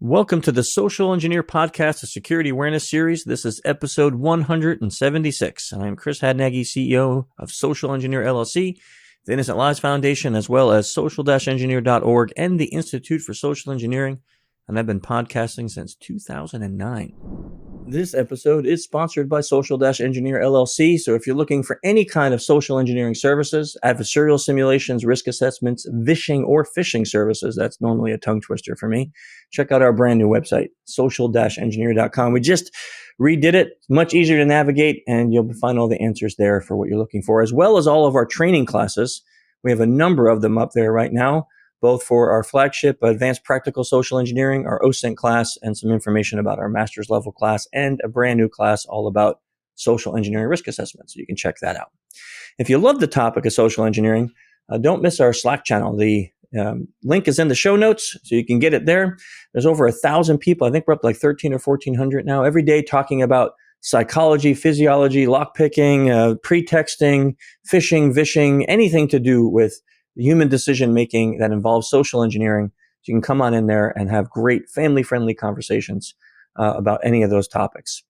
Welcome to the Social Engineer Podcast, a security awareness series. This is episode 176. And I'm Chris Hadnagy, CEO of Social Engineer LLC, the Innocent Lives Foundation, as well as social-engineer.org and the Institute for Social Engineering. And I've been podcasting since 2009. This episode is sponsored by Social-Engineer LLC. So if you're looking for any kind of social engineering services, adversarial simulations, risk assessments, vishing or phishing services, that's normally a tongue twister for me, check out our brand new website, social-engineer.com. We just redid it, much easier to navigate, and you'll find all the answers there for what you're looking for, as well as all of our training classes. We have a number of them up there right now, both for our flagship Advanced Practical Social Engineering, our OSINT class, and some information about our master's level class, and a brand new class all about social engineering risk assessment. So you can check that out. If you love the topic of social engineering, don't miss our Slack channel. The link is in the show notes, so you can get it there. There's over 1,000 people. I think we're up to like 13 or 1,400 now, every day talking about psychology, physiology, lockpicking, pretexting, phishing, vishing, anything to do with human decision-making that involves social engineering. So you can come on in there and have great family-friendly conversations about any of those topics.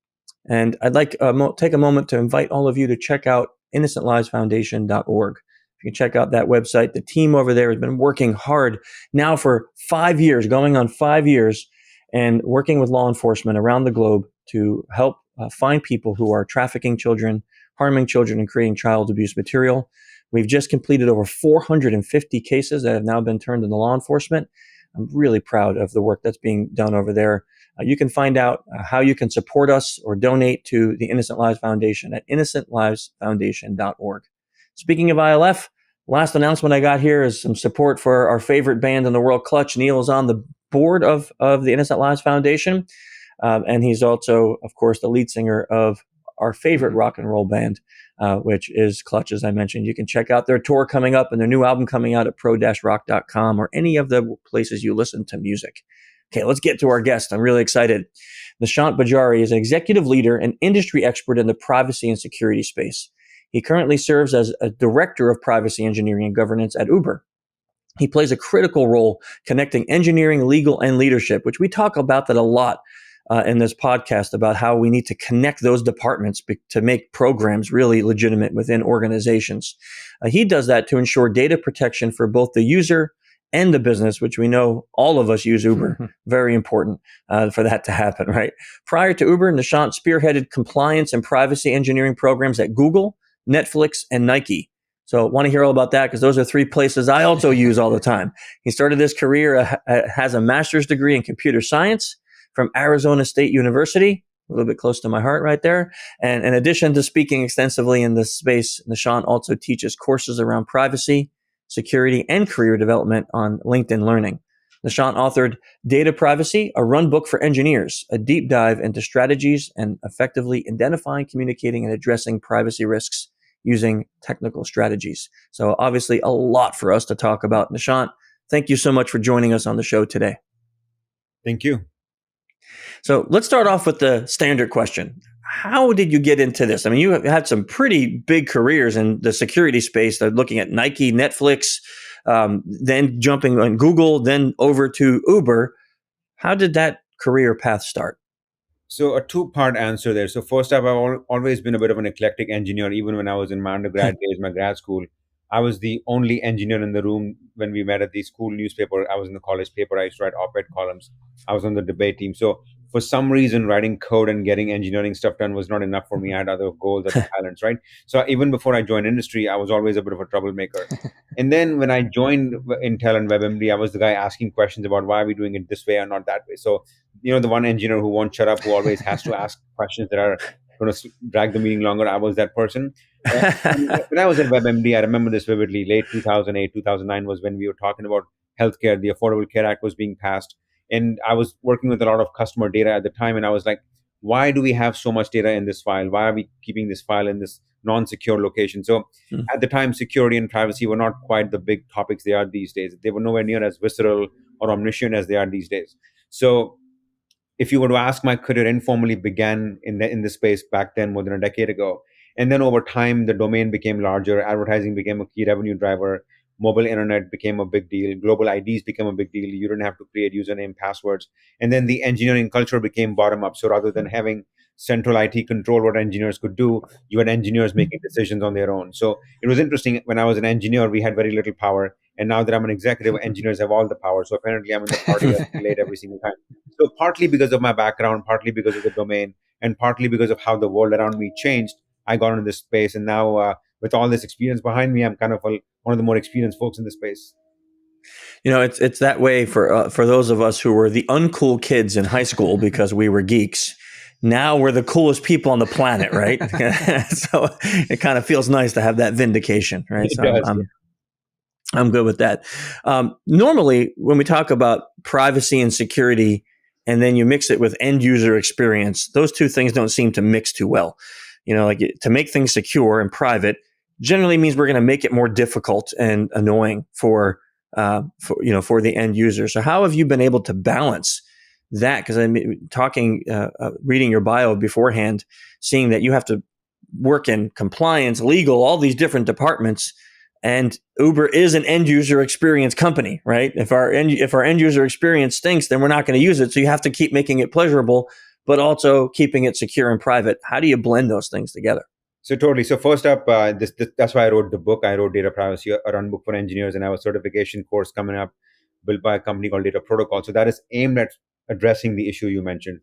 And I'd like take a moment to invite all of you to check out innocentlivesfoundation.org. You can check out that website. The team over there has been working hard now for 5 years, going on 5 years, and working with law enforcement around the globe to help find people who are trafficking children, harming children, and creating child abuse material. We've just completed over 450 cases that have now been turned into law enforcement. I'm really proud of the work that's being done over there. You can find out how you can support us or donate to the Innocent Lives Foundation at innocentlivesfoundation.org. Speaking of ILF, last announcement I got here is some support for our favorite band in the world, Clutch. Neil is on the board of the Innocent Lives Foundation, and he's also, of course, the lead singer of our favorite rock and roll band, which is Clutch, as I mentioned. You can check out their tour coming up and their new album coming out at pro-rock.com or any of the places you listen to music. Okay, let's get to our guest. I'm really excited. Nishant Bhajaria is an executive leader and industry expert in the privacy and security space. He currently serves as a director of privacy engineering and governance at Uber. He plays a critical role connecting engineering, legal, and leadership, which we talk about that a lot in this podcast, about how we need to connect those departments to make programs really legitimate within organizations. He does that to ensure data protection for both the user and the business, which we know all of us use Uber. Very important for that to happen, right? Prior to Uber, Nishant spearheaded compliance and privacy engineering programs at Google, Netflix, and Nike. So I want to hear all about that because those are three places I also use all the time. He started his career, has a master's degree in computer science from Arizona State University, a little bit close to my heart right there. And in addition to speaking extensively in this space, Nishant also teaches courses around privacy, security, and career development on LinkedIn Learning. Nishant authored Data Privacy, a run book for engineers, a deep dive into strategies and effectively identifying, communicating, and addressing privacy risks using technical strategies. So obviously a lot for us to talk about. Nishant, thank you so much for joining us on the show today. Thank you. So let's start off with the standard question. How did you get into this? I mean, you have had some pretty big careers in the security space, looking at Nike, Netflix, then jumping on Google, then over to Uber. How did that career path start? So a two-part answer there. So first off, I've always been a bit of an eclectic engineer. Even when I was in my undergrad days, my grad school, I was the only engineer in the room when we met at the school newspaper. I was in the college paper. I used to write op-ed columns. I was on the debate team. So for some reason, writing code and getting engineering stuff done was not enough for me. I had other goals, other talents, right? So even before I joined industry, I was always a bit of a troublemaker. And then when I joined Intel and WebMD, I was the guy asking questions about why are we doing it this way or not that way. So, the one engineer who won't shut up, who always has to ask questions that are going to drag the meeting longer, I was that person. When I was at WebMD, I remember this vividly. Late 2008, 2009 was when we were talking about healthcare. The Affordable Care Act was being passed. And I was working with a lot of customer data at the time. And I was like, why do we have so much data in this file? Why are we keeping this file in this non-secure location? So at the time, security and privacy were not quite the big topics they are these days. They were nowhere near as visceral or omniscient as they are these days. So if you were to ask, my career informally began in this space back then, more than a decade ago. And then over time, the domain became larger. Advertising became a key revenue driver. mobile internet became a big deal. Global IDs became a big deal. You didn't have to create username, passwords. And then the engineering culture became bottom up. So rather than having central IT control what engineers could do, you had engineers making decisions on their own. So it was interesting. When I was an engineer, we had very little power. And now that I'm an executive, engineers have all the power. So apparently I'm in the party that's late every single time. So partly because of my background, partly because of the domain, and partly because of how the world around me changed, I got into this space. And now with all this experience behind me, I'm kind of one of the more experienced folks in this space. It's that way for those of us who were the uncool kids in high school because we were geeks. Now we're the coolest people on the planet, right? So it kind of feels nice to have that vindication, right? It So does, I'm good with that. Normally, when we talk about privacy and security, and then you mix it with end user experience, those two things don't seem to mix too well. Like to make things secure and private generally means we're going to make it more difficult and annoying for the end user. So how have you been able to balance that? Because I'm reading your bio beforehand, seeing that you have to work in compliance, legal, all these different departments. And Uber is an end user experience company, right? If our end user experience stinks, then we're not going to use it. So you have to keep making it pleasurable, but also keeping it secure and private. How do you blend those things together? So totally. So first up, that's why I wrote the book. I wrote Data Privacy, a run book for engineers, and I have a certification course coming up built by a company called Data Protocol. So that is aimed at addressing the issue you mentioned.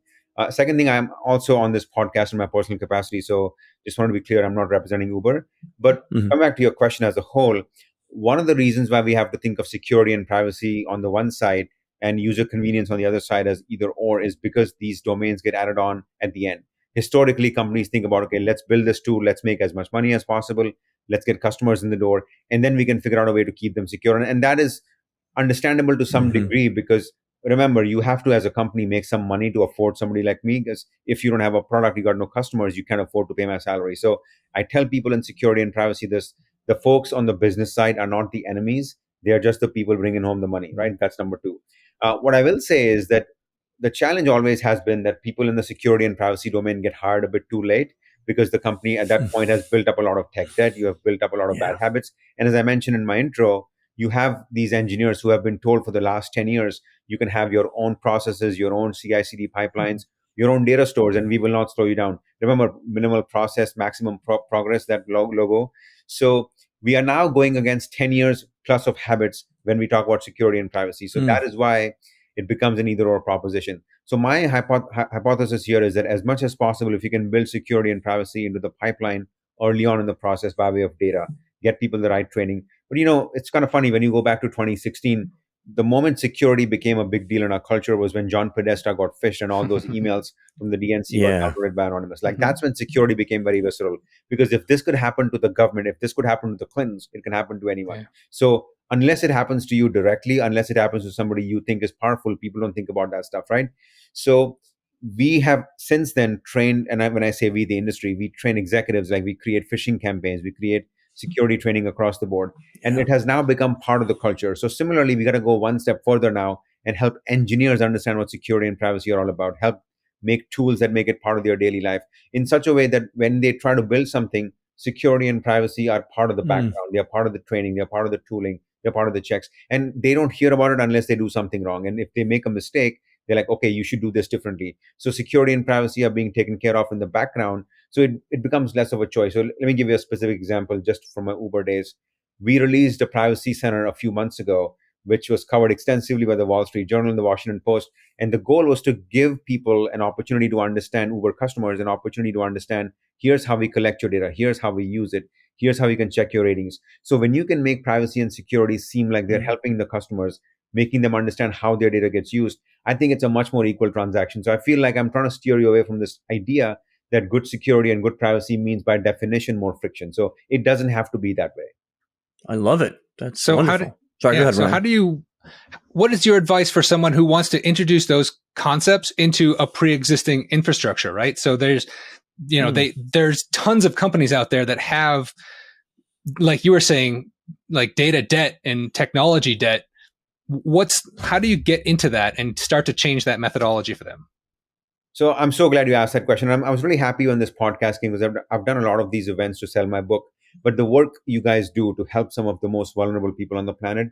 Second thing, I'm also on this podcast in my personal capacity. So just want to be clear, I'm not representing Uber. But come back to your question as a whole, one of the reasons why we have to think of security and privacy on the one side and user convenience on the other side as either or is because these domains get added on at the end. Historically, companies think about, okay, let's build this tool, let's make as much money as possible, let's get customers in the door, and then we can figure out a way to keep them secure. And that is understandable to some degree because remember, you have to, as a company, make some money to afford somebody like me, because if you don't have a product, you got no customers, you can't afford to pay my salary. So I tell people in security and privacy this, the folks on the business side are not the enemies. They are just the people bringing home the money, right? That's number two. What I will say is that the challenge always has been that people in the security and privacy domain get hired a bit too late because the company at that point has built up a lot of tech debt. You have built up a lot of bad habits. And as I mentioned in my intro, you have these engineers who have been told for the last 10 years, you can have your own processes, your own CI/CD pipelines, your own data stores, and we will not slow you down. Remember, minimal process, maximum progress, that logo. So we are now going against 10 years plus of habits when we talk about security and privacy. So that is why it becomes an either or proposition. So my hypothesis here is that as much as possible, if you can build security and privacy into the pipeline early on in the process by way of data, get people the right training. But it's kind of funny when you go back to 2016, the moment security became a big deal in our culture was when John Podesta got phished and all those emails from the DNC were downloaded by Anonymous. That's when security became very visceral. Because if this could happen to the government, if this could happen to the Clintons, it can happen to anyone. Yeah. So unless it happens to you directly, unless it happens to somebody you think is powerful, people don't think about that stuff, right? So we have since then trained, and when I say we, the industry, we train executives, like we create phishing campaigns, we create security training across the board. And it has now become part of the culture. So similarly, we got to go one step further now and help engineers understand what security and privacy are all about, help make tools that make it part of their daily life in such a way that when they try to build something, security and privacy are part of the background. They're part of the training. They're part of the tooling. They're part of the checks. And they don't hear about it unless they do something wrong. And if they make a mistake, they're like, okay, you should do this differently. So security and privacy are being taken care of in the background. So it becomes less of a choice. So let me give you a specific example just from my Uber days. We released a privacy center a few months ago, which was covered extensively by the Wall Street Journal and the Washington Post. And the goal was to give people an opportunity to understand, Uber customers, an opportunity to understand, here's how we collect your data, here's how we use it, here's how you can check your ratings. So when you can make privacy and security seem like they're helping the customers, making them understand how their data gets used, I think it's a much more equal transaction. So I feel like I'm trying to steer you away from this idea that good security and good privacy means by definition more friction. So it doesn't have to be that way. I love it. That's so wonderful. Go ahead, Ryan. What is your advice for someone who wants to introduce those concepts into a pre-existing infrastructure, right? So there's, there's tons of companies out there that have, like you were saying, like data debt and technology debt. How do you get into that and start to change that methodology for them? So I'm so glad you asked that question. I was really happy on this podcast because I've done a lot of these events to sell my book. But the work you guys do to help some of the most vulnerable people on the planet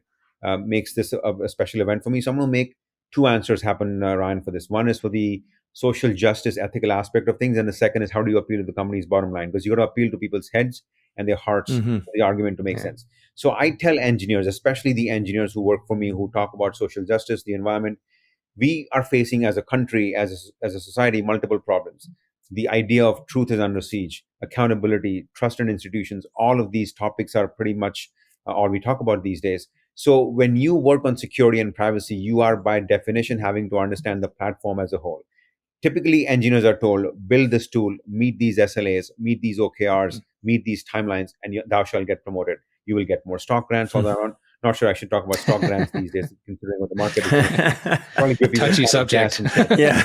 makes this a special event for me. So I'm going to make two answers happen, Ryan, for this. One is for the social justice, ethical aspect of things, and the second is how do you appeal to the company's bottom line? Because you got to appeal to people's heads and their hearts Mm-hmm. for the argument to make Yeah. sense. So I tell engineers, especially the engineers who work for me, who talk about social justice, the environment, we are facing as a country, as a society, multiple problems. The idea of truth is under siege, accountability, trust in institutions, all of these topics are pretty much all we talk about these days. So when you work on security and privacy, you are by definition having to understand the platform as a whole. Typically, engineers are told, build this tool, meet these SLAs, meet these OKRs, meet these timelines, and thou shall get promoted. You will get more stock grants, although I'm not sure I should talk about stock grants these days, considering what the market is doing. Probably give you Touchy the subject. gas instead. Yeah,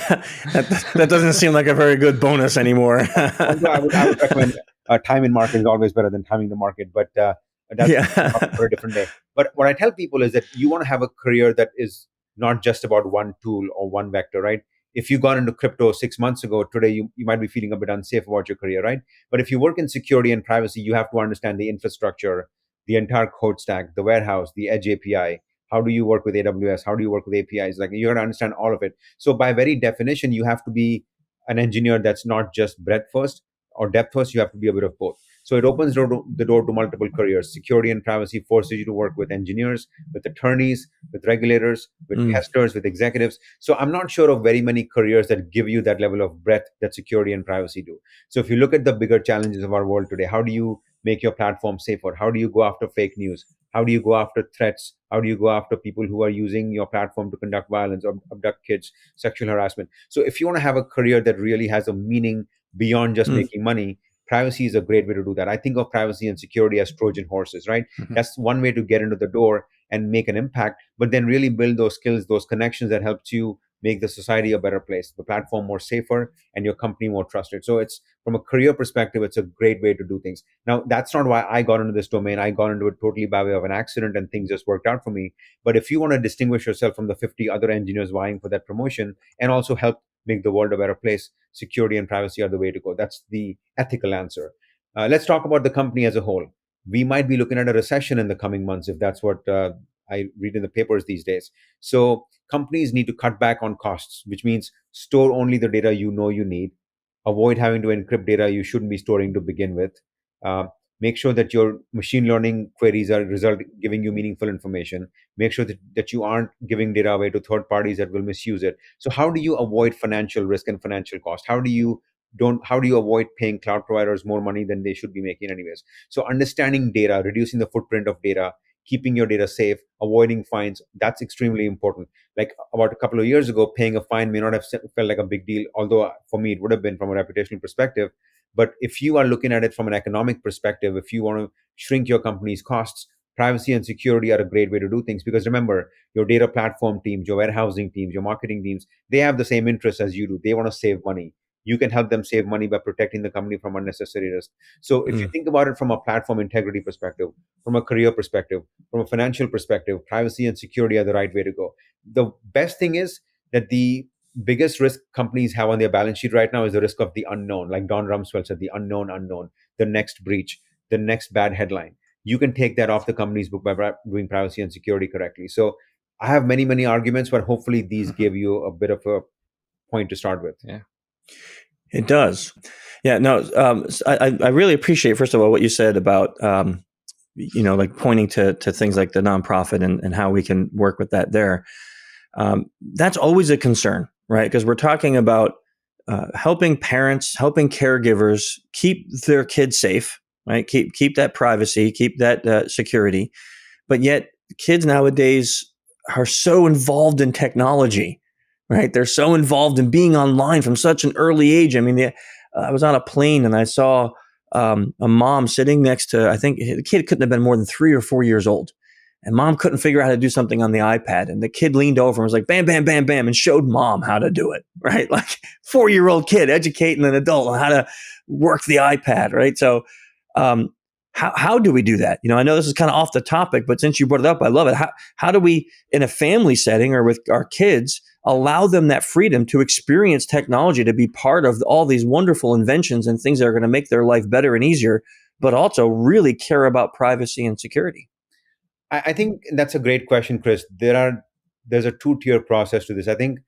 that doesn't seem like a very good bonus anymore. Although I would recommend time in market is always better than timing the market, but that's a topic for a different day. But what I tell people is that you want to have a career that is not just about one tool or one vector, right? If you got into crypto 6 months ago, today you might be feeling a bit unsafe about your career, right? But if you work in security and privacy, you have to understand the infrastructure, the entire code stack, the warehouse, the edge API. How do you work with AWS? How do you work with APIs? Like, you got to understand all of it. So by very definition, you have to be an engineer that's not just breadth first or depth first. You have to be a bit of both. So it opens the door to multiple careers. Security and privacy forces you to work with engineers, with attorneys, with regulators, with testers, with executives. So I'm not sure of very many careers that give you that level of breadth that security and privacy do. So if you look at the bigger challenges of our world today, how do you make your platform safer? How do you go after fake news? How do you go after threats? How do you go after people who are using your platform to conduct violence or abduct kids, sexual harassment? So if you want to have a career that really has a meaning beyond just making money, privacy is a great way to do that. I think of privacy and security as Trojan horses, right? Mm-hmm. That's one way to get into the door and make an impact, but then really build those skills, those connections that helps you make the society a better place, the platform more safer, and your company more trusted. So it's, from a career perspective, it's a great way to do things. Now, that's not why I got into this domain. I got into it totally by way of an accident, and things just worked out for me. But if you want to distinguish yourself from the 50 other engineers vying for that promotion and also help make the world a better place, security and privacy are the way to go. That's the ethical answer. Let's talk about the company as a whole. We might be looking at a recession in the coming months, if that's what I read in the papers these days. So companies need to cut back on costs, which means store only the data you know you need, avoid having to encrypt data you shouldn't be storing to begin with. Make sure that your machine learning queries are giving you meaningful information. Make sure that you aren't giving data away to third parties that will misuse it. So how do you avoid financial risk and financial cost? How do you avoid paying cloud providers more money than they should be making anyways? So understanding data, reducing the footprint of data, keeping your data safe, avoiding fines, that's extremely important. Like, about a couple of years ago, paying a fine may not have felt like a big deal, although for me it would have been from a reputational perspective. But if you are looking at it from an economic perspective, if you want to shrink your company's costs, privacy and security are a great way to do things. Because remember, your data platform teams, your warehousing teams, your marketing teams, they have the same interests as you do. They want to save money. You can help them save money by protecting the company from unnecessary risk. So if you think about it from a platform integrity perspective, from a career perspective, from a financial perspective, privacy and security are the right way to go. The best thing is that the biggest risk companies have on their balance sheet right now is the risk of the unknown. Like Don Rumsfeld said, the unknown, the next breach, the next bad headline. You can take that off the company's book by doing privacy and security correctly. So I have many, many arguments, but hopefully these give you a bit of a point to start with. Yeah. It does. Yeah, no, I really appreciate, first of all, what you said about, like pointing to things like the nonprofit and how we can work with that there. That's always a concern, right? Because we're talking about helping parents, helping caregivers keep their kids safe, right? Keep that privacy, keep that security. But yet kids nowadays are so involved in technology, right? They're so involved in being online from such an early age. I mean, I was on a plane and I saw a mom sitting next to, I think the kid couldn't have been more than 3 or 4 years old. And mom couldn't figure out how to do something on the iPad. And the kid leaned over and was like, bam, bam, bam, bam, and showed mom how to do it, right? Like 4-year-old kid educating an adult on how to work the iPad, right? So how do we do that? I know this is kind of off the topic, but since you brought it up, I love it. How do we, in a family setting or with our kids, allow them that freedom to experience technology, to be part of all these wonderful inventions and things that are going to make their life better and easier, but also really care about privacy and security? I think that's a great question, Chris. There's a two-tier process to this. I think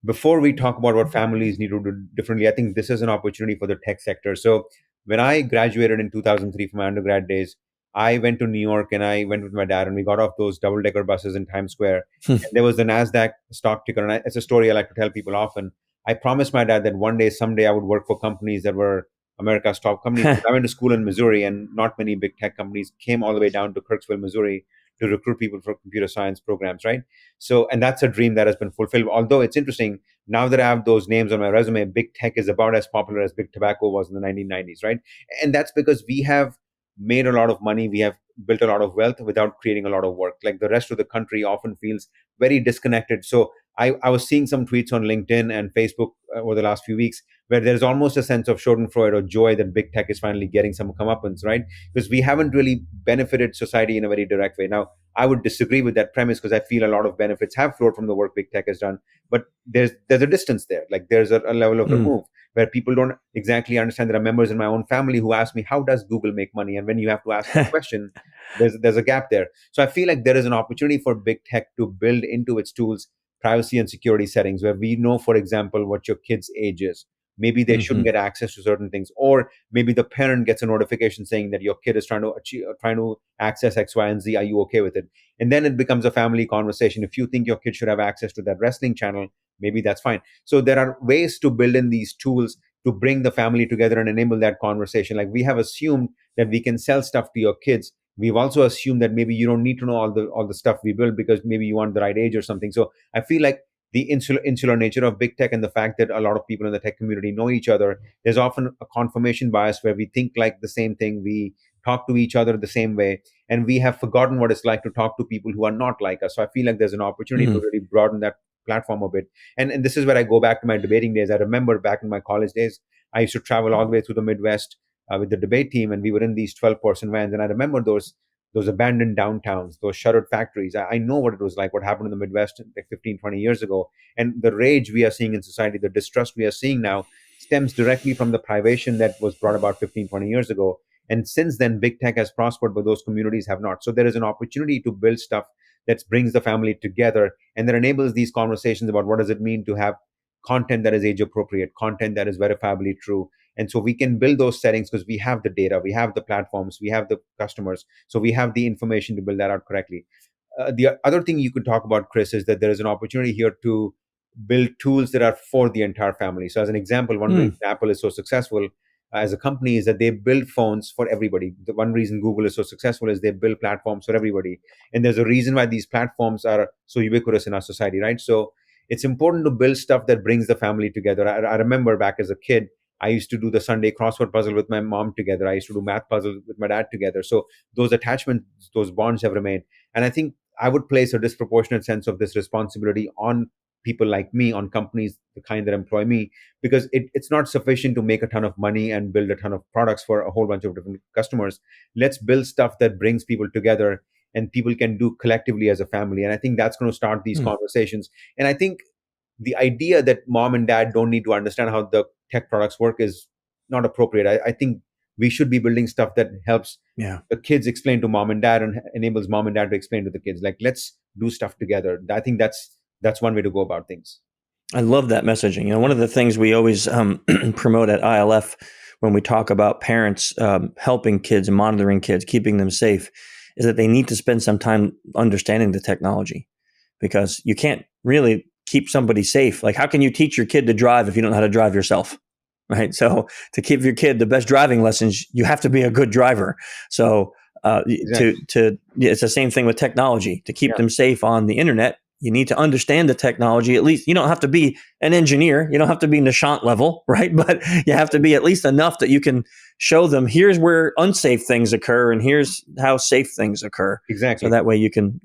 before we talk about what families need to do differently, I think this is an opportunity for the tech sector. So when I graduated in 2003 from my undergrad days, I went to New York and I went with my dad and we got off those double-decker buses in Times Square. And there was the NASDAQ stock ticker. And it's a story I like to tell people often. I promised my dad that one day, someday I would work for companies that were America's top companies. I went to school in Missouri and not many big tech companies came all the way down to Kirksville, Missouri to recruit people for computer science programs, right? So, and that's a dream that has been fulfilled. Although it's interesting, now that I have those names on my resume, big tech is about as popular as big tobacco was in the 1990s, right? And that's because we have made a lot of money, we have built a lot of wealth without creating a lot of work. Like the rest of the country often feels very disconnected. So I was seeing some tweets on LinkedIn and Facebook over the last few weeks where there's almost a sense of schadenfreude or joy that big tech is finally getting some comeuppance, right? Because we haven't really benefited society in a very direct way. Now, I would disagree with that premise because I feel a lot of benefits have flowed from the work big tech has done, but there's a distance there. Like there's a level of remove where people don't exactly understand. There are members in my own family who ask me, how does Google make money? And when you have to ask that question, there's a gap there. So I feel like there is an opportunity for big tech to build into its tools privacy and security settings where we know, for example, what your kid's age is. Maybe they shouldn't get access to certain things, or maybe the parent gets a notification saying that your kid is trying to access X, Y, and Z. Are you okay with it? And then it becomes a family conversation. If you think your kid should have access to that wrestling channel, maybe that's fine. So there are ways to build in these tools to bring the family together and enable that conversation. Like we have assumed that we can sell stuff to your kids. We've also assumed that maybe you don't need to know all the stuff we build because maybe you want the right age or something. So I feel like the insular nature of big tech and the fact that a lot of people in the tech community know each other, there's often a confirmation bias where we think like the same thing, we talk to each other the same way, and we have forgotten what it's like to talk to people who are not like us. So I feel like there's an opportunity to really broaden that platform a bit. And this is where I go back to my debating days. I remember back in my college days, I used to travel all the way through the Midwest with the debate team, and we were in these 12-person vans. And I remember those abandoned downtowns, those shuttered factories. I know what it was like, what happened in the Midwest like 15, 20 years ago. And the rage we are seeing in society, the distrust we are seeing now stems directly from the privation that was brought about 15, 20 years ago. And since then, big tech has prospered, but those communities have not. So there is an opportunity to build stuff that brings the family together and that enables these conversations about what does it mean to have content that is age appropriate, content that is verifiably true. And so we can build those settings because we have the data, we have the platforms, we have the customers. So we have the information to build that out correctly. The other thing you could talk about, Chris, is that there is an opportunity here to build tools that are for the entire family. So as an example, one reason Apple is so successful as a company is that they build phones for everybody. The one reason Google is so successful is they build platforms for everybody. And there's a reason why these platforms are so ubiquitous in our society, right? So it's important to build stuff that brings the family together. I remember back as a kid, I used to do the Sunday crossword puzzle with my mom together. I used to do math puzzles with my dad together. So those attachments, those bonds have remained. And I think I would place a disproportionate sense of this responsibility on people like me, on companies, the kind that employ me, because it's not sufficient to make a ton of money and build a ton of products for a whole bunch of different customers. Let's build stuff that brings people together and people can do collectively as a family. And I think that's going to start these conversations. And I think the idea that mom and dad don't need to understand how the tech products work is not appropriate. I think we should be building stuff that helps the kids explain to mom and dad and enables mom and dad to explain to the kids. Like, let's do stuff together. I think that's one way to go about things. I love that messaging. One of the things we always promote at ILF when we talk about parents helping kids and monitoring kids, keeping them safe, is that they need to spend some time understanding the technology, because you can't really keep somebody safe. Like, how can you teach your kid to drive if you don't know how to drive yourself? Right. So to give your kid the best driving lessons, you have to be a good driver. So exactly. It's the same thing with technology. To keep them safe on the internet, you need to understand the technology. At least you don't have to be an engineer. You don't have to be Nishant level, right? But you have to be at least enough that you can show them, here's where unsafe things occur and here's how safe things occur. Exactly. So that way you can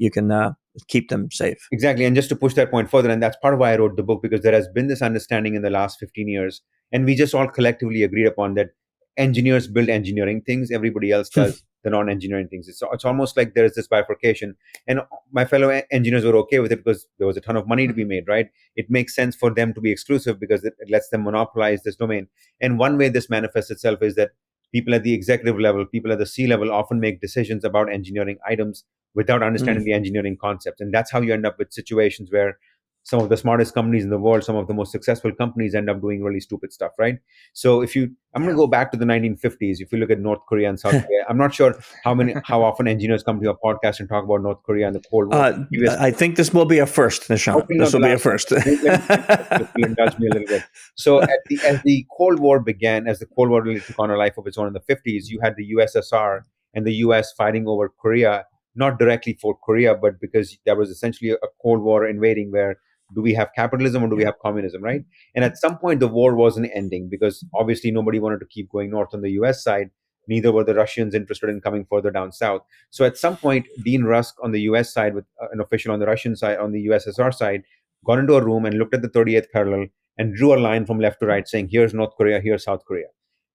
keep them safe. Exactly. And just to push that point further, and that's part of why I wrote the book, because there has been this understanding in the last 15 years, and we just all collectively agreed upon that engineers build engineering things, everybody else does the non-engineering things. It's almost like there is this bifurcation, and my fellow engineers were okay with it because there was a ton of money to be made, right? It makes sense for them to be exclusive because it lets them monopolize this domain. And one way this manifests itself is that people at the executive level, people at the C level often make decisions about engineering items without understanding the engineering concepts. And that's how you end up with situations where some of the smartest companies in the world, some of the most successful companies end up doing really stupid stuff, right? So I'm going to go back to the 1950s. If you look at North Korea and South Korea, I'm not sure how often engineers come to your podcast and talk about North Korea and the Cold War. I think this will be a first, Nishant. Hopefully This not will the be a last one. first. If you'll indulge me a little bit. So as the Cold War began, as the Cold War really took on a life of its own in the 50s, you had the USSR and the US fighting over Korea, not directly for Korea, but because there was essentially a Cold War invading where do we have capitalism or do we have communism, right? And at some point, the war wasn't ending because obviously nobody wanted to keep going north on the US side. Neither were the Russians interested in coming further down south. So at some point, Dean Rusk on the US side, with an official on the Russian side, on the USSR side, got into a room and looked at the 38th parallel and drew a line from left to right saying, here's North Korea, here's South Korea.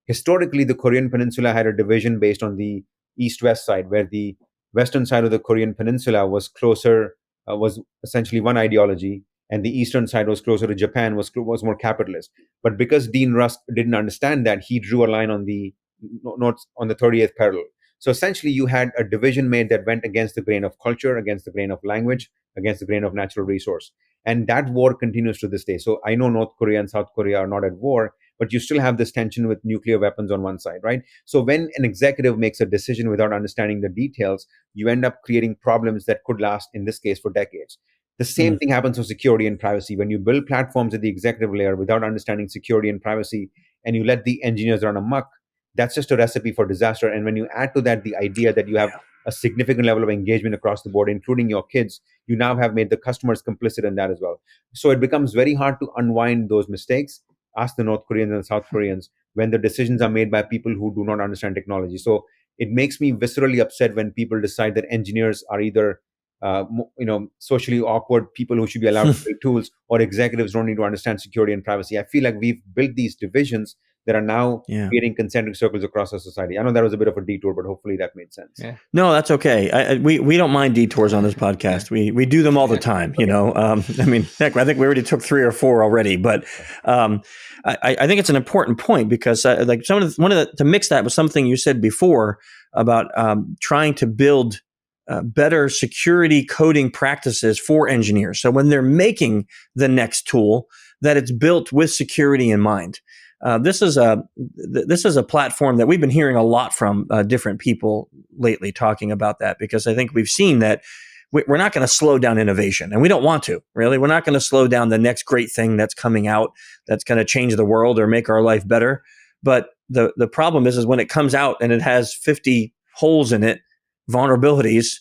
Historically, the Korean Peninsula had a division based on the east-west side, where the western side of the Korean Peninsula was was essentially one ideology, and the eastern side was closer to Japan, was more capitalist. But because Dean Rusk didn't understand that, he drew a line on the 38th parallel. So essentially, you had a division made that went against the grain of culture, against the grain of language, against the grain of natural resource. And that war continues to this day. So I know North Korea and South Korea are not at war, but you still have this tension with nuclear weapons on one side, right? So when an executive makes a decision without understanding the details, you end up creating problems that could last, in this case, for decades. The same thing happens for security and privacy. When you build platforms at the executive layer without understanding security and privacy, and you let the engineers run amok, that's just a recipe for disaster. And when you add to that the idea that you have a significant level of engagement across the board, including your kids, you now have made the customers complicit in that as well. So it becomes very hard to unwind those mistakes. Ask the North Koreans and the South Koreans when the decisions are made by people who do not understand technology. So it makes me viscerally upset when people decide that engineers are either socially awkward people who should be allowed to build tools, or executives don't need to understand security and privacy. I feel like we've built these divisions that are now creating concentric circles across our society. I know that was a bit of a detour, but hopefully that made sense. Yeah. No, that's okay. We don't mind detours on this podcast. We do them all the time. You know, I mean, heck, I think we already took 3 or 4 already. But I think it's an important point because like to mix that with something you said before about trying to build better security coding practices for engineers. So when they're making the next tool, that it's built with security in mind. This is a platform that we've been hearing a lot from different people lately talking about that, because I think we've seen that we're not going to slow down innovation, and we don't want to, really. We're not going to slow down the next great thing that's coming out that's going to change the world or make our life better. But the problem is when it comes out and it has 50 holes in it, vulnerabilities,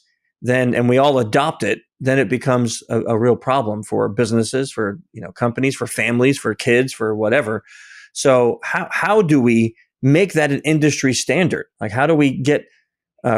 and we all adopt it, then it becomes a real problem for businesses, for companies, for families, for kids, for whatever. So how do we make that an industry standard? Like, how do we get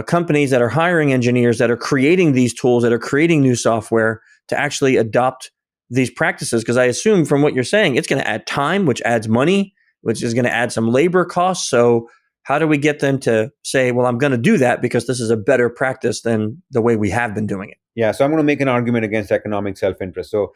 companies that are hiring engineers, that are creating these tools, that are creating new software, to actually adopt these practices? Because I assume from what you're saying, it's going to add time, which adds money, which is going to add some labor costs. So how do we get them to say, well, I'm going to do that because this is a better practice than the way we have been doing it? Yeah, so I'm going to make an argument against economic self-interest. So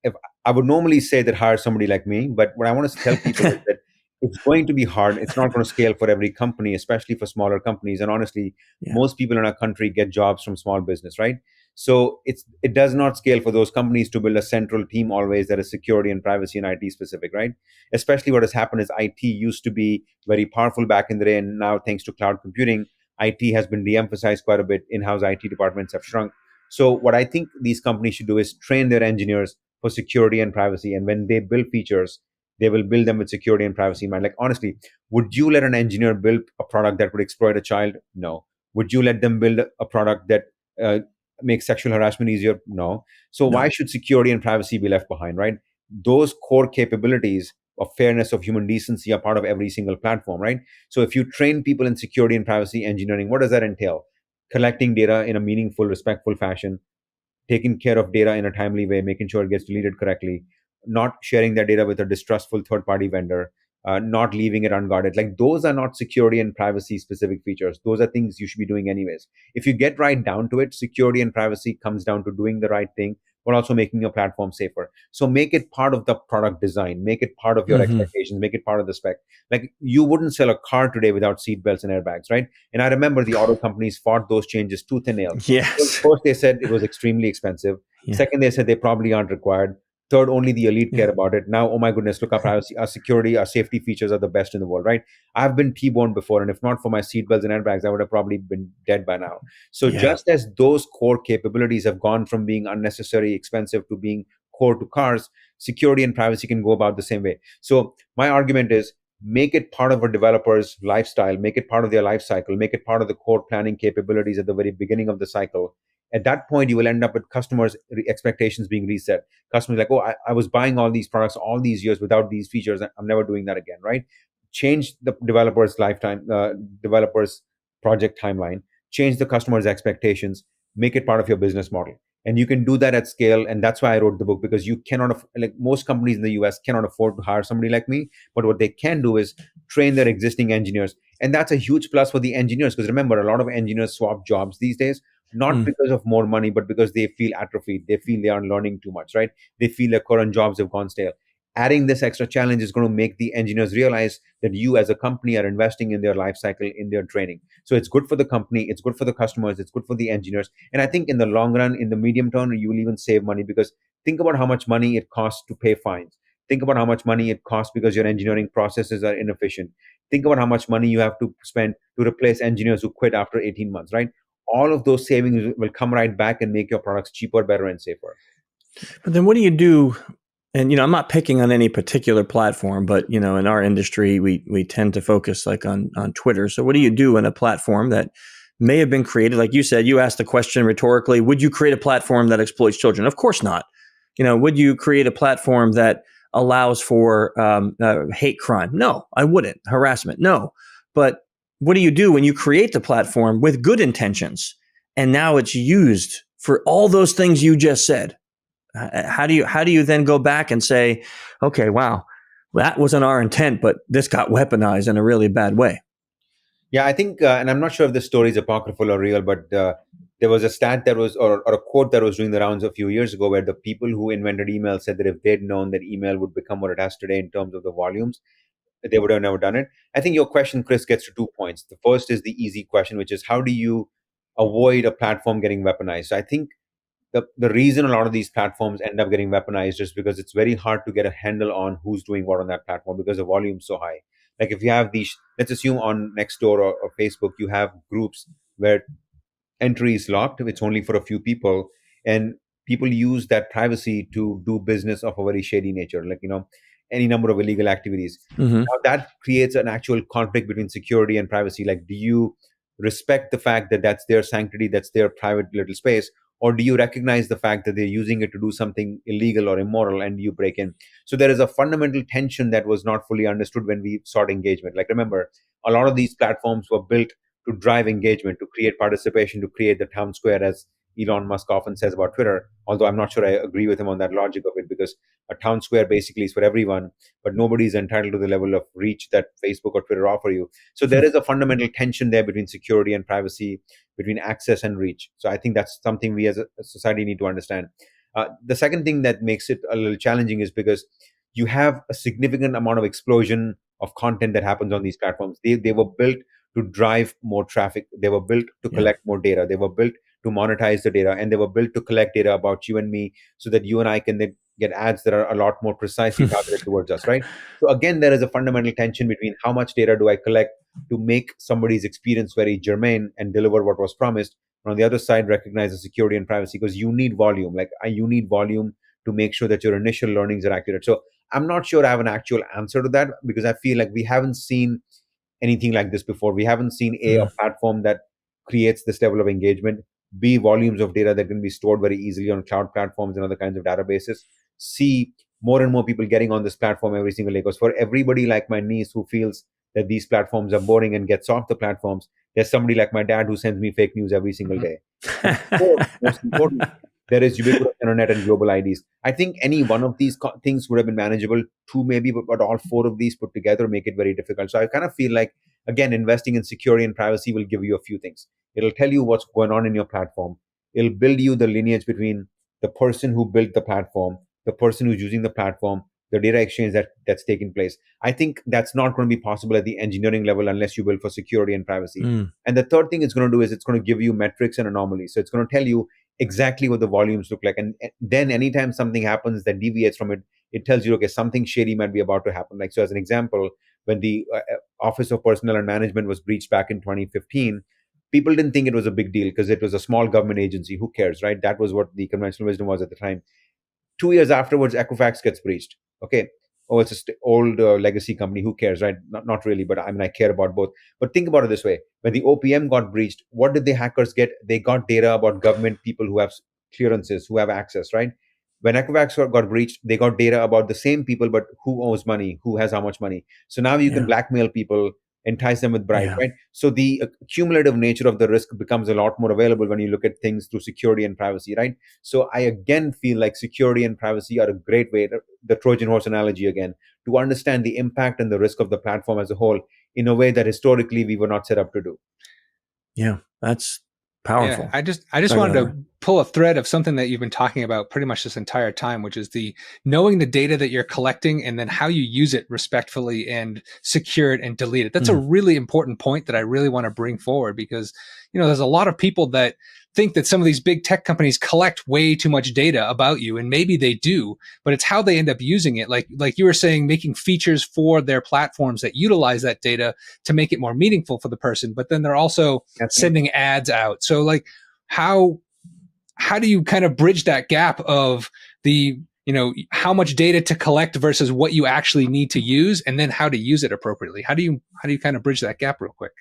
if I would normally say that hire somebody like me, but what I want to tell people is that it's going to be hard. It's not going to scale for every company, especially for smaller companies. And honestly, most people in our country get jobs from small business, right? So it does not scale for those companies to build a central team always that is security and privacy and IT specific, right? Especially what has happened is IT used to be very powerful back in the day, and now thanks to cloud computing, IT has been de-emphasized quite a bit. In-house IT departments have shrunk. So what I think these companies should do is train their engineers for security and privacy. And when they build features, they will build them with security and privacy in mind. Like, honestly, would you let an engineer build a product that would exploit a child? No. Would you let them build a product that makes sexual harassment easier? No. So why should security and privacy be left behind, right? Those core capabilities of fairness, of human decency are part of every single platform, right? So if you train people in security and privacy engineering, what does that entail? Collecting data in a meaningful, respectful fashion, taking care of data in a timely way, making sure it gets deleted correctly, not sharing that data with a distrustful third-party vendor, not leaving it unguarded. Like, those are not security and privacy specific features. Those are things you should be doing anyways. If you get right down to it, security and privacy comes down to doing the right thing but also making your platform safer. So make it part of the product design, make it part of your Mm-hmm. expectations, make it part of the spec. Like you wouldn't sell a car today without seatbelts and airbags, right? And I remember the auto companies fought those changes tooth and nail. Yes. First, they said it was extremely expensive. Yeah. Second, they said they probably aren't required. Third, only the elite care Yeah. about it. Now, oh my goodness, look, our privacy, our security, our safety features are the best in the world, right? I've been T-boned before, and if not for my seatbelts and airbags, I would have probably been dead by now. So Yeah. just as those core capabilities have gone from being unnecessary, expensive to being core to cars, security and privacy can go about the same way. So my argument is make it part of a developer's lifestyle, make it part of their life cycle, make it part of the core planning capabilities at the very beginning of the cycle. At that point, you will end up with customers' expectations being reset. Customers like, oh, I was buying all these products all these years without these features. I'm never doing that again, right? Change the developer's project timeline, change the customer's expectations, make it part of your business model. And you can do that at scale. And that's why I wrote the book, because you cannot, like most companies in the US cannot afford to hire somebody like me. But what they can do is train their existing engineers. And that's a huge plus for the engineers, because remember, a lot of engineers swap jobs these days, not because of more money, but because they feel atrophied. They feel they aren't learning too much, right? They feel their current jobs have gone stale. Adding this extra challenge is going to make the engineers realize that you as a company are investing in their life cycle, in their training. So it's good for the company, it's good for the customers, it's good for the engineers. And I think in the long run, in the medium term, you will even save money, because think about how much money it costs to pay fines. Think about how much money it costs because your engineering processes are inefficient. Think about how much money you have to spend to replace engineers who quit after 18 months, right? All of those savings will come right back and make your products cheaper, better, and safer. But then what do you do? And, I'm not picking on any particular platform, but, in our industry, we tend to focus like on Twitter. So what do you do in a platform that may have been created? Like you said, you asked the question rhetorically, would you create a platform that exploits children? Of course not. Would you create a platform that allows for hate crime? No, I wouldn't. Harassment? No. But what do you do when you create the platform with good intentions and now it's used for all those things you just said? How do you then go back and say, okay, wow, that wasn't our intent, but this got weaponized in a really bad way? Yeah, I think, and I'm not sure if this story is apocryphal or real, but there was a stat that was, or a quote that was doing the rounds a few years ago, where the people who invented email said that if they'd known that email would become what it has today in terms of the volumes, they would have never done it. I think your question, Chris, gets to 2 points. The first is the easy question, which is how do you avoid a platform getting weaponized? So I think the reason a lot of these platforms end up getting weaponized is because it's very hard to get a handle on who's doing what on that platform, because the volume's so high. Like if you have these, let's assume on Nextdoor or Facebook, you have groups where entry is locked, it's only for a few people, and people use that privacy to do business of a very shady nature, like any number of illegal activities. Mm-hmm. Now that creates an actual conflict between security and privacy. Like, do you respect the fact that that's their sanctity, that's their private little space, or do you recognize the fact that they're using it to do something illegal or immoral and you break in? So there is a fundamental tension that was not fully understood when we sought engagement. Like, remember, a lot of these platforms were built to drive engagement, to create participation, to create the town square, as Elon Musk often says about Twitter, although I'm not sure I agree with him on that logic of it, because a town square basically is for everyone, but nobody is entitled to the level of reach that Facebook or Twitter offer you. So there is a fundamental tension there between security and privacy, between access and reach. So I think that's something we as a society need to understand. The second thing that makes it a little challenging is because you have a significant amount of explosion of content that happens on these platforms. They were built to drive more traffic. They were built to collect more data. They were built to monetize the data, and they were built to collect data about you and me so that you and I can then get ads that are a lot more precisely targeted towards us, right? So again, there is a fundamental tension between how much data do I collect to make somebody's experience very germane and deliver what was promised. And on the other side, recognize the security and privacy, because you need volume. You need volume to make sure that your initial learnings are accurate. So I'm not sure I have an actual answer to that, because I feel like we haven't seen anything like this before. We haven't seen a platform that creates this level of engagement, B, volumes of data that can be stored very easily on cloud platforms and other kinds of databases, C, more and more people getting on this platform every single day. Because for everybody like my niece who feels that these platforms are boring and gets off the platforms, there's somebody like my dad who sends me fake news every single day. And fourth, most important, there is ubiquitous internet and global IDs. I think any one of these things would have been manageable, two maybe, but all four of these put together make it very difficult. So I kind of feel like, again, investing in security and privacy will give you a few things. It'll tell you what's going on in your platform. It'll build you the lineage between the person who built the platform, the person who's using the platform, the data exchange that's taking place. I think that's not going to be possible at the engineering level unless you build for security and privacy. And the third thing it's going to do is it's going to give you metrics and anomalies. So it's going to tell you exactly what the volumes look like. And then anytime something happens that deviates from it, it tells you, okay, something shady might be about to happen. Like, so as an example, when the Office of Personnel and Management was breached back in 2015, people didn't think it was a big deal because it was a small government agency. Who cares, right? That was what the conventional wisdom was at the time. 2 years afterwards, Equifax gets breached. Okay. Oh, it's just old legacy company. Who cares, right? Not really, but I mean, I care about both. But think about it this way. When the OPM got breached, what did the hackers get? They got data about government people who have clearances, who have access, right? When Equifax got breached, they got data about the same people, but who owes money, who has how much money. So now you can blackmail people, entice them with bribes, right? So the cumulative nature of the risk becomes a lot more available when you look at things through security and privacy, right? So I again feel like security and privacy are a great way, the Trojan horse analogy again, to understand the impact and the risk of the platform as a whole in a way that historically we were not set up to do. Yeah, that's powerful. Yeah, I just wanted to pull a thread of something that you've been talking about pretty much this entire time, which is the knowing the data that you're collecting and then how you use it respectfully and secure it and delete it. That's a really important point that I really want to bring forward because, there's a lot of people that think that some of these big tech companies collect way too much data about you, and maybe they do, but it's how they end up using it. Like you were saying, making features for their platforms that utilize that data to make it more meaningful for the person, but then they're also sending ads out. So like how do you kind of bridge that gap of the, how much data to collect versus what you actually need to use, and then how to use it appropriately? How do you kind of bridge that gap real quick?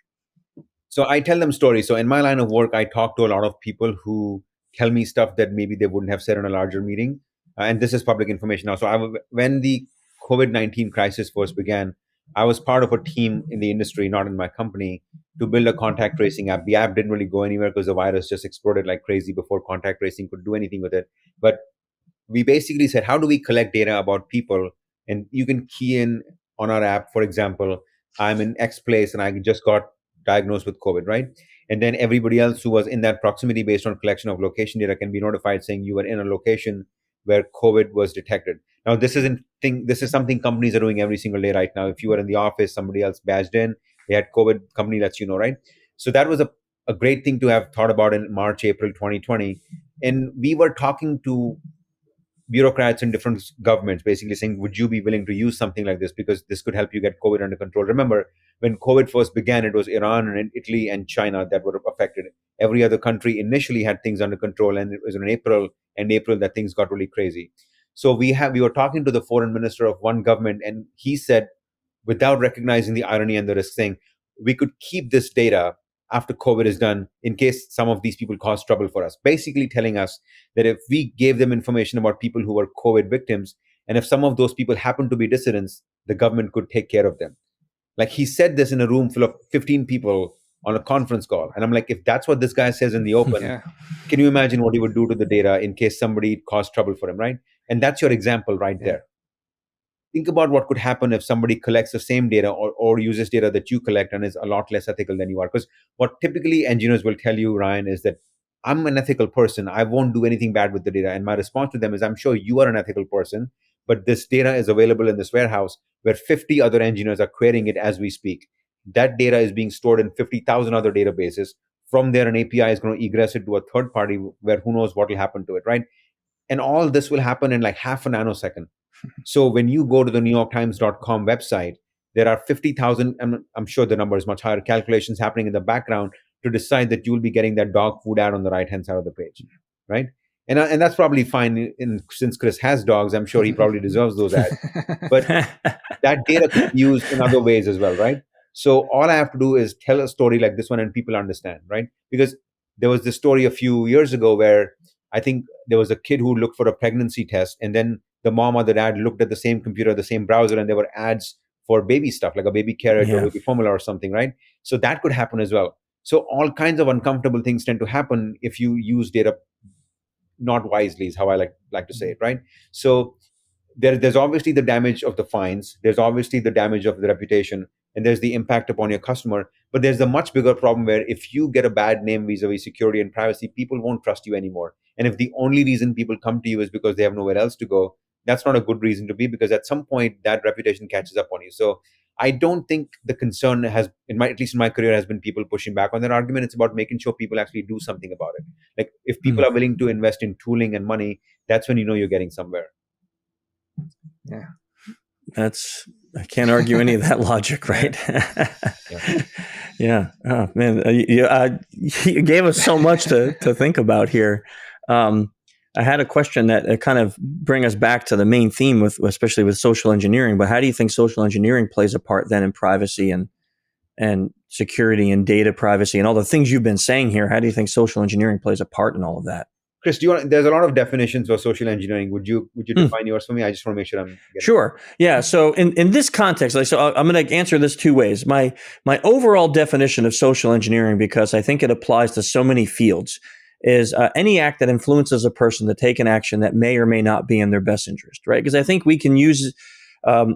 So I tell them stories. So in my line of work, I talk to a lot of people who tell me stuff that maybe they wouldn't have said in a larger meeting. And this is public information now. So when the COVID-19 crisis first began, I was part of a team in the industry, not in my company, to build a contact tracing app. The app didn't really go anywhere because the virus just exploded like crazy before contact tracing could do anything with it. But we basically said, how do we collect data about people? And you can key in on our app, for example, I'm in X place and I just got diagnosed with COVID, right? And then everybody else who was in that proximity based on collection of location data can be notified saying you were in a location where COVID was detected. Now, this is something companies are doing every single day right now. If you were in the office, somebody else badged in, they had COVID, company lets you know, right? So that was a great thing to have thought about in March, April 2020. And we were talking to bureaucrats in different governments, basically saying, would you be willing to use something like this? Because this could help you get COVID under control. Remember, when COVID first began, it was Iran and Italy and China that were affected. Every other country initially had things under control. And it was in April that things got really crazy. So we were talking to the foreign minister of one government, and he said, without recognizing the irony and the risk, saying, we could keep this data after COVID is done in case some of these people cause trouble for us. Basically telling us that if we gave them information about people who were COVID victims, and if some of those people happen to be dissidents, the government could take care of them. Like, he said this in a room full of 15 people on a conference call. And I'm like, if that's what this guy says in the open, can you imagine what he would do to the data in case somebody caused trouble for him, right? And that's your example right there. Think about what could happen if somebody collects the same data or uses data that you collect and is a lot less ethical than you are. Because what typically engineers will tell you, Ryan, is that I'm an ethical person. I won't do anything bad with the data. And my response to them is, I'm sure you are an ethical person, but this data is available in this warehouse where 50 other engineers are querying it as we speak. That data is being stored in 50,000 other databases. From there, an API is going to egress it to a third party where who knows what will happen to it, right? And all this will happen in like half a nanosecond. So when you go to the NewYorkTimes.com website, there are 50,000, I'm sure the number is much higher, calculations happening in the background to decide that you will be getting that dog food ad on the right-hand side of the page, right? And that's probably fine. Since Chris has dogs, I'm sure he probably deserves those ads. But that data could be used in other ways as well, right? So all I have to do is tell a story like this one and people understand, right? Because there was this story a few years ago where I think there was a kid who looked for a pregnancy test, and then the mom or the dad looked at the same computer, the same browser, and there were ads for baby stuff, like a baby carrot or baby formula or something, right? So that could happen as well. So all kinds of uncomfortable things tend to happen if you use data not wisely, is how I like to say it, right? So there's obviously the damage of the fines, there's obviously the damage of the reputation, and there's the impact upon your customer. But there's a much bigger problem where if you get a bad name vis-a-vis security and privacy, people won't trust you anymore. And if the only reason people come to you is because they have nowhere else to go, that's not a good reason to be, because at some point that reputation catches up on you. So I don't think the concern has, at least in my career, has been people pushing back on that argument. It's about making sure people actually do something about it. Like if people are willing to invest in tooling and money, that's when you know you're getting somewhere. Yeah. I can't argue any of that logic, right? Yeah. Oh man, you gave us so much to think about here. I had a question that kind of bring us back to the main theme especially with social engineering. But how do you think social engineering plays a part then in privacy and security and data privacy and all the things you've been saying here? How do you think social engineering plays a part in all of that? Chris, there's a lot of definitions for social engineering. Would you define yours for me? I just want to make sure I'm getting Sure. Yeah. So in this context, I'm going to answer this two ways. My overall definition of social engineering, because I think it applies to so many fields, is any act that influences a person to take an action that may or may not be in their best interest, right? Because I think we can use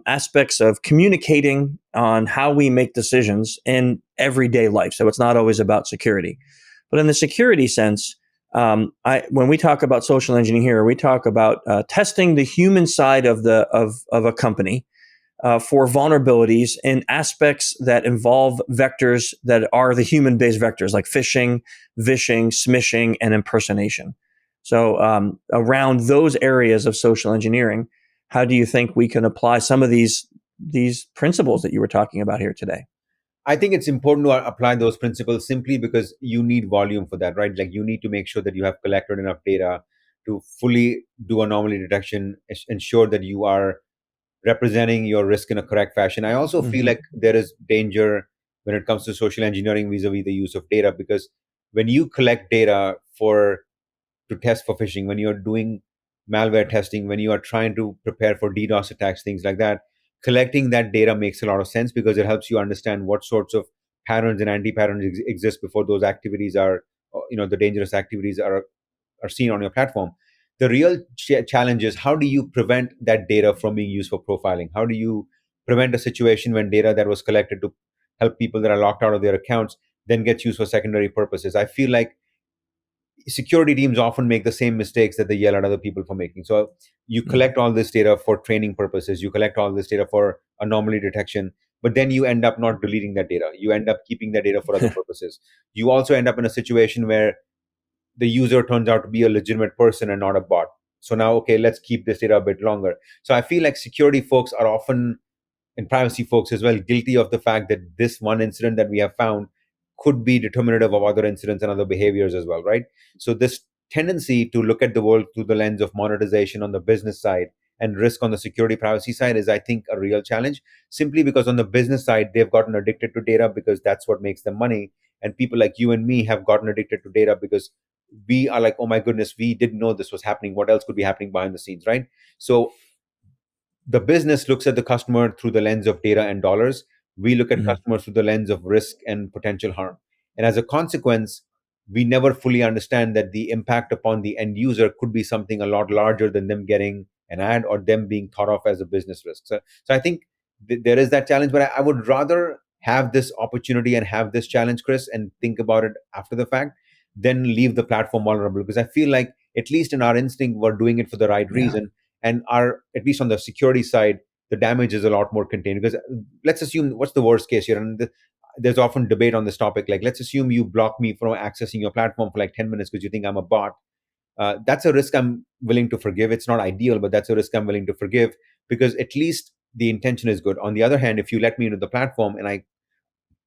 aspects of communicating on how we make decisions in everyday life. So it's not always about security. But in the security sense, when we talk about social engineering here, we talk about testing the human side of a company for vulnerabilities in aspects that involve vectors that are the human-based vectors, like phishing, vishing, smishing, and impersonation. So around those areas of social engineering, how do you think we can apply some of these principles that you were talking about here today? I think it's important to apply those principles simply because you need volume for that, right? Like you need to make sure that you have collected enough data to fully do anomaly detection, ensure that you are representing your risk in a correct fashion. I also feel like there is danger when it comes to social engineering vis-a-vis the use of data, because when you collect data to test for phishing, when you're doing malware testing, when you are trying to prepare for DDoS attacks, things like that, collecting that data makes a lot of sense because it helps you understand what sorts of patterns and anti-patterns exist before those activities are, the dangerous activities are seen on your platform. The real challenge is, how do you prevent that data from being used for profiling? How do you prevent a situation when data that was collected to help people that are locked out of their accounts then gets used for secondary purposes? I feel like security teams often make the same mistakes that they yell at other people for making. So you collect all this data for training purposes, you collect all this data for anomaly detection, but then you end up not deleting that data. You end up keeping that data for other purposes. You also end up in a situation where the user turns out to be a legitimate person and not a bot. So now, okay, let's keep this data a bit longer. So I feel like security folks are often, and privacy folks as well, guilty of the fact that this one incident that we have found could be determinative of other incidents and other behaviors as well, right? So this tendency to look at the world through the lens of monetization on the business side and risk on the security privacy side is, I think, a real challenge, simply because on the business side, they've gotten addicted to data because that's what makes them money. And people like you and me have gotten addicted to data because we are like, oh my goodness, we didn't know this was happening. What else could be happening behind the scenes, right? So the business looks at the customer through the lens of data and dollars. We look at customers through the lens of risk and potential harm. And as a consequence, we never fully understand that the impact upon the end user could be something a lot larger than them getting an ad or them being thought of as a business risk. So I think there is that challenge, but I would rather have this opportunity and have this challenge, Chris, and think about it after the fact than leave the platform vulnerable. Because I feel like, at least in our instinct, we're doing it for the right reason. And at least on the security side, the damage is a lot more contained. Because let's assume, what's the worst case here? And there's often debate on this topic. Like, let's assume you block me from accessing your platform for like 10 minutes because you think I'm a bot. That's a risk I'm willing to forgive. It's not ideal, but that's a risk I'm willing to forgive because at least the intention is good. On the other hand, if you let me into the platform and I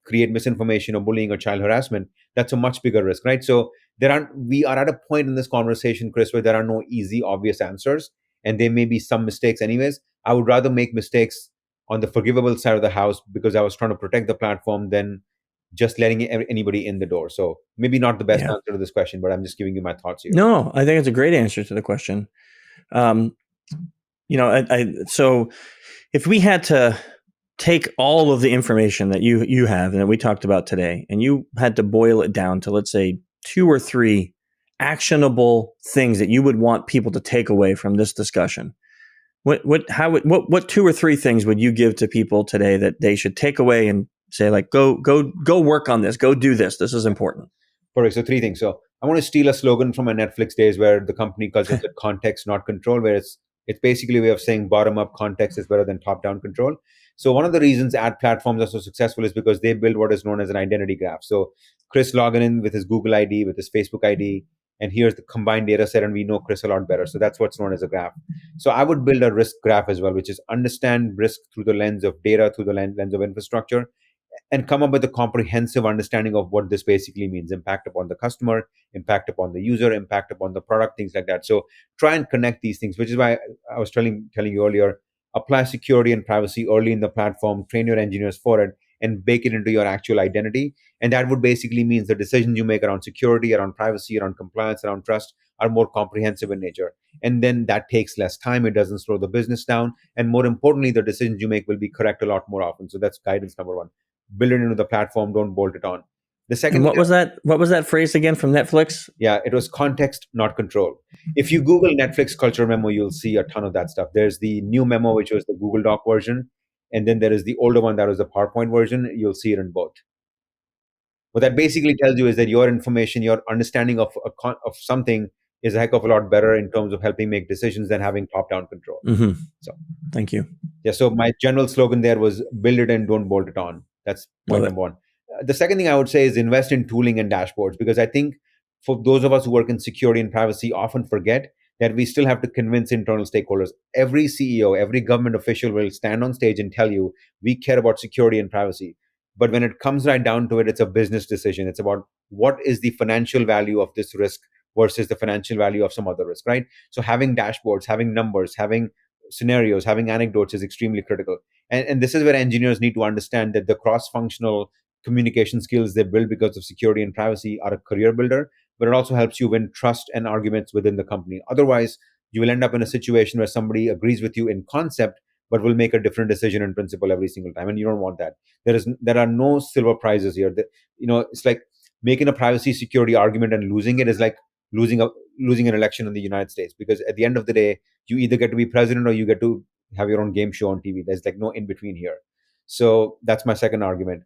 create misinformation or bullying or child harassment, that's a much bigger risk, right? So we are at a point in this conversation, Chris, where there are no easy, obvious answers, and there may be some mistakes anyways. I would rather make mistakes on the forgivable side of the house because I was trying to protect the platform than just letting anybody in the door. So maybe not the best answer to this question, but I'm just giving you my thoughts here. No, I think it's a great answer to the question. So if we had to take all of the information that you have and that we talked about today, and you had to boil it down to, let's say, 2 or 3 actionable things that you would want people to take away from this discussion, what 2 or 3 things would you give to people today that they should take away and say, like, go work on this, go do this. This is important. Perfect. So 3 things. So I want to steal a slogan from my Netflix days where the company calls it context, not control, where it's basically a way of saying bottom up context is better than top down control. So one of the reasons ad platforms are so successful is because they build what is known as an identity graph. So Chris logging in with his Google ID, with his Facebook ID, and here's the combined data set, and we know Chris a lot better. So that's what's known as a graph. So I would build a risk graph as well, which is understand risk through the lens of data, through the lens of infrastructure, and come up with a comprehensive understanding of what this basically means: impact upon the customer, impact upon the user, impact upon the product, things like that. So try and connect these things, which is why I was telling you earlier, apply security and privacy early in the platform, train your engineers for it, and bake it into your actual identity. And that would basically means the decisions you make around security, around privacy, around compliance, around trust are more comprehensive in nature. And then that takes less time. It doesn't slow the business down. And more importantly, the decisions you make will be correct a lot more often. So that's guidance number one. Build it into the platform, don't bolt it on. The second, and what was that phrase again from Netflix? Yeah, it was context, not control. If you Google Netflix culture memo, you'll see a ton of that stuff. There's the new memo, which was the Google Doc version, and then there is the older one that was the PowerPoint version. You'll see it in both. What that basically tells you is that your information, your understanding of something is a heck of a lot better in terms of helping make decisions than having top-down control. Mm-hmm. So, thank you. Yeah. So my general slogan there was build it and don't bolt it on. That's point number one. The second thing I would say is invest in tooling and dashboards, because I think for those of us who work in security and privacy often forget that we still have to convince internal stakeholders. Every CEO, every government official will stand on stage and tell you, we care about security and privacy. But when it comes right down to it, it's a business decision. It's about what is the financial value of this risk versus the financial value of some other risk, right? So having dashboards, having numbers, having scenarios, having anecdotes is extremely critical. And this is where engineers need to understand that the cross-functional communication skills they build because of security and privacy are a career builder, but it also helps you win trust and arguments within the company. Otherwise, you will end up in a situation where somebody agrees with you in concept, but will make a different decision in principle every single time. And you don't want that. There are no silver prizes here. It's like making a privacy security argument and losing it is like losing an election in the United States, because at the end of the day, you either get to be president or you get to have your own game show on TV. There's like no in between here. So that's my second argument.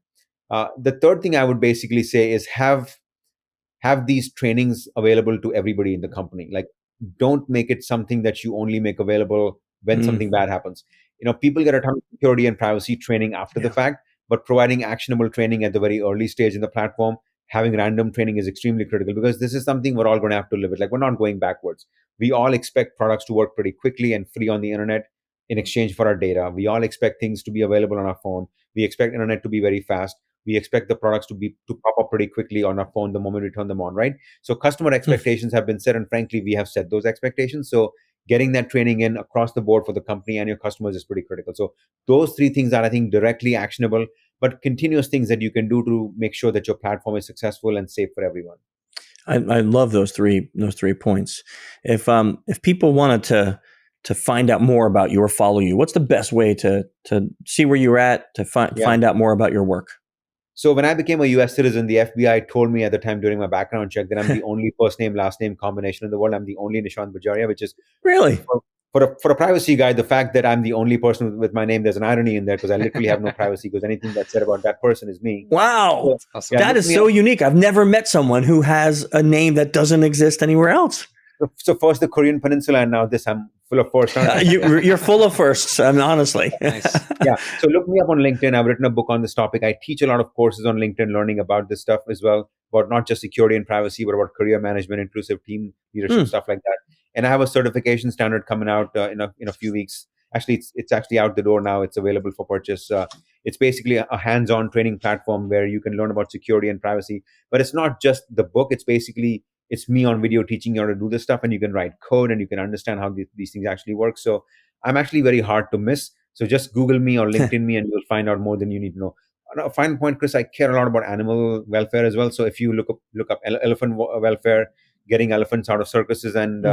The third thing I would basically say is have these trainings available to everybody in the company. Like, don't make it something that you only make available when something bad happens. People get a ton of security and privacy training after the fact, but providing actionable training at the very early stage in the platform, having random training is extremely critical, because this is something we're all going to have to live with. Like, we're not going backwards. We all expect products to work pretty quickly and free on the internet in exchange for our data. We all expect things to be available on our phone. We expect internet to be very fast. We expect the products to pop up pretty quickly on our phone the moment we turn them on, right? So customer expectations have been set, and frankly, we have set those expectations. So getting that training in across the board for the company and your customers is pretty critical. So those three things are, I think, directly actionable, but continuous things that you can do to make sure that your platform is successful and safe for everyone. I love those three points. If people wanted to find out more about you or follow you, what's the best way to see where you're at, to find out more about your work? So when I became a US citizen, the FBI told me at the time during my background check that I'm the only first name, last name combination in the world. I'm the only Nishant Bhajaria, which is really, for a privacy guy, the fact that I'm the only person with my name, there's an irony in there, because I literally have no privacy, because anything that's said about that person is me. Wow. So, awesome. That is so unique. I've never met someone who has a name that doesn't exist anywhere else. So first the Korean Peninsula, and now this. I'm full of firsts. You're full of firsts. I mean, honestly. Nice. Yeah. So look me up on LinkedIn. I've written a book on this topic. I teach a lot of courses on LinkedIn, learning about this stuff as well, about not just security and privacy, but about career management, inclusive team leadership, stuff like that. And I have a certification standard coming out in a few weeks. Actually, it's actually out the door now. It's available for purchase. It's basically a hands-on training platform where you can learn about security and privacy. But it's not just the book. It's me on video teaching you how to do this stuff, and you can write code and you can understand how these things actually work. So I'm actually very hard to miss. So just Google me or LinkedIn me and you'll find out more than you need to know. A final point, Chris, I care a lot about animal welfare as well. So if you look up elephant welfare, getting elephants out of circuses and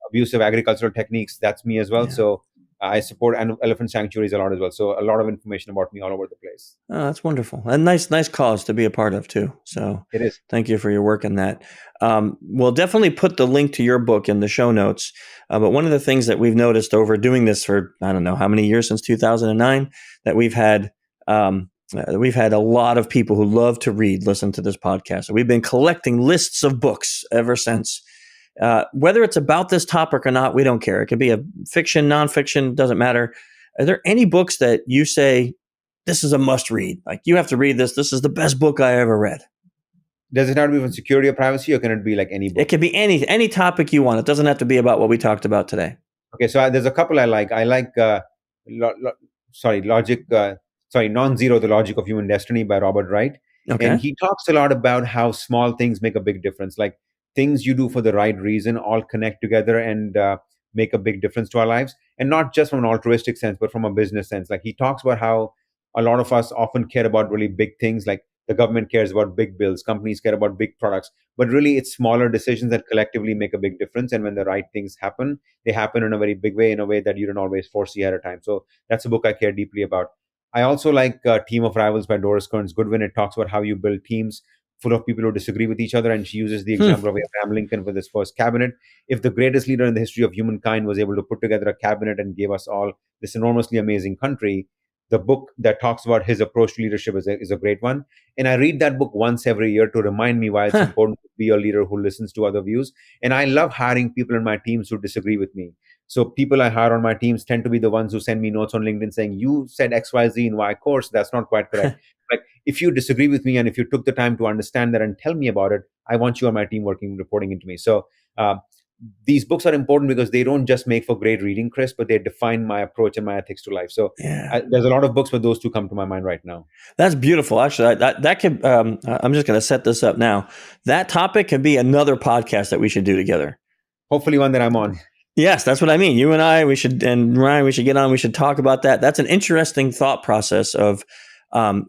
abusive agricultural techniques, that's me as well. Yeah. So I support elephant sanctuaries a lot as well. So a lot of information about me all over the place. Oh, that's wonderful. And nice cause to be a part of too. So it is. Thank you for your work in that. We'll definitely put the link to your book in the show notes. But one of the things that we've noticed over doing this for, I don't know how many years, since 2009, that we've had We've had a lot of people who love to read listen to this podcast. So we've been collecting lists of books ever since. Whether it's about this topic or not, we don't care. It could be a fiction, nonfiction, doesn't matter. Are there any books that you say, this is a must read? Like, you have to read this. This is the best book I ever read. Does it have to be on security or privacy, or can it be like any book? It can be any topic you want. It doesn't have to be about what we talked about today. Okay, so there's a couple I like. I like Non-Zero, The Logic of Human Destiny by Robert Wright. Okay. And he talks a lot about how small things make a big difference. Like, things you do for the right reason all connect together and make a big difference to our lives. And not just from an altruistic sense, but from a business sense. Like, he talks about how a lot of us often care about really big things, like the government cares about big bills, companies care about big products, but really it's smaller decisions that collectively make a big difference. And when the right things happen, they happen in a very big way, in a way that you don't always foresee ahead of time. So that's a book I care deeply about. I also like Team of Rivals by Doris Kearns Goodwin. It talks about how you build teams full of people who disagree with each other. And she uses the example of Abraham Lincoln with his first cabinet. If the greatest leader in the history of humankind was able to put together a cabinet and gave us all this enormously amazing country, the book that talks about his approach to leadership is a great one. And I read that book once every year to remind me why it's important to be a leader who listens to other views. And I love hiring people in my teams who disagree with me. So people I hire on my teams tend to be the ones who send me notes on LinkedIn saying, you said X, Y, Z in Y course. That's not quite correct. Like, if you disagree with me and if you took the time to understand that and tell me about it, I want you on my team reporting into me. So these books are important because they don't just make for great reading, Chris, but they define my approach and my ethics to life. So there's a lot of books, but those two come to my mind right now. That's beautiful. Actually, that could, I'm just going to set this up now. That topic could be another podcast that we should do together. Hopefully one that I'm on. Yes, that's what I mean. You and I, and Ryan, we should get on. We should talk about that. That's an interesting thought process of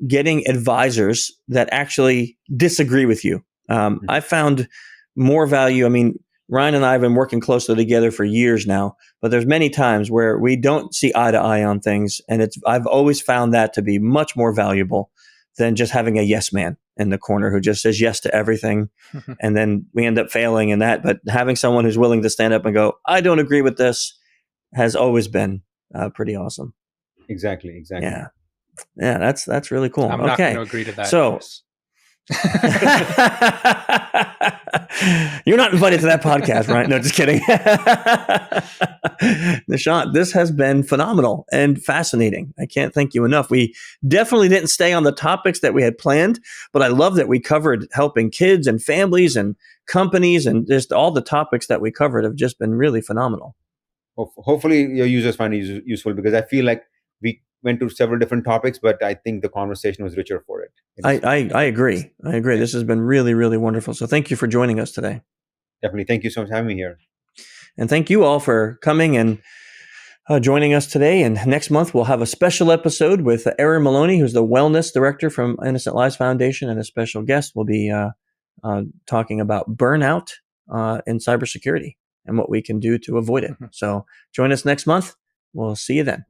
getting advisors that actually disagree with you. I found more value. I mean, Ryan and I have been working closely together for years now, but there's many times where we don't see eye to eye on things. And I've always found that to be much more valuable than just having a yes man in the corner who just says yes to everything. And then we end up failing in that. But having someone who's willing to stand up and go, I don't agree with this, has always been pretty awesome. Exactly. Yeah. That's really cool. I'm not going to agree to that. So you're not invited to that podcast, right? No, just kidding. Nishant, this has been phenomenal and fascinating. I can't thank you enough. We definitely didn't stay on the topics that we had planned, but I love that we covered helping kids and families and companies, and just all the topics that we covered have just been really phenomenal. Hopefully your users find it useful, because I feel like we went to several different topics, but I think the conversation was richer for it. I agree. Yeah. This has been really, really wonderful. So thank you for joining us today. Definitely. Thank you so much for having me here. And thank you all for coming and joining us today. And next month, we'll have a special episode with Erin Maloney, who's the wellness director from Innocent Lives Foundation, and a special guest will be talking about burnout in cybersecurity and what we can do to avoid it. So join us next month. We'll see you then.